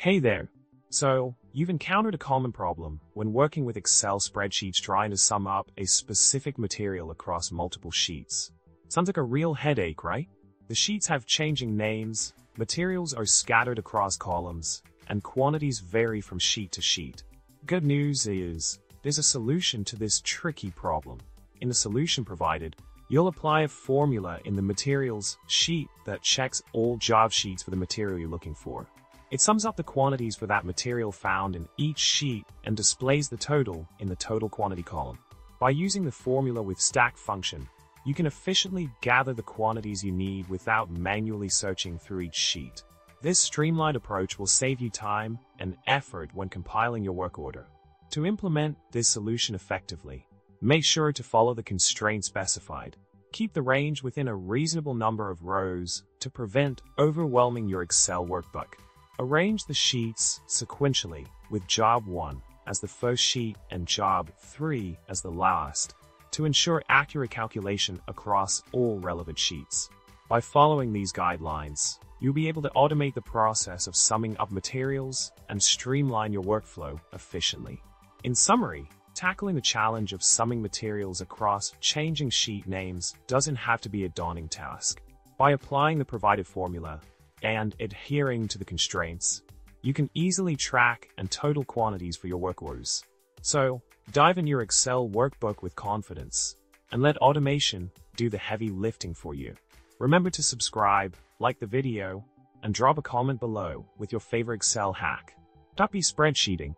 Hey there. So, you've encountered a common problem when working with Excel spreadsheets trying to sum up a specific material across multiple sheets. Sounds like a real headache, right? The sheets have changing names, materials are scattered across columns, and quantities vary from sheet to sheet. Good news is, there's a solution to this tricky problem. In the solution provided, you'll apply a formula in the materials sheet that checks all job sheets for the material you're looking for. It sums up the quantities for that material found in each sheet and displays the total in the total quantity column. By using the formula with stack function, you can efficiently gather the quantities you need without manually searching through each sheet. This streamlined approach will save you time and effort when compiling your work order. To implement this solution effectively, make sure to follow the constraints specified. Keep the range within a reasonable number of rows to prevent overwhelming your Excel workbook. Arrange the sheets sequentially, with Job 1 as the first sheet and Job 3 as the last, to ensure accurate calculation across all relevant sheets. By following these guidelines, you'll be able to automate the process of summing up materials and streamline your workflow efficiently. In summary, tackling the challenge of summing materials across changing sheet names doesn't have to be a daunting task. By applying the provided formula and adhering to the constraints, you can easily track and total quantities for your work orders. So, dive in your Excel workbook with confidence and let automation do the heavy lifting for you. Remember to subscribe, like the video, and drop a comment below with your favorite Excel hack. Happy spreadsheeting!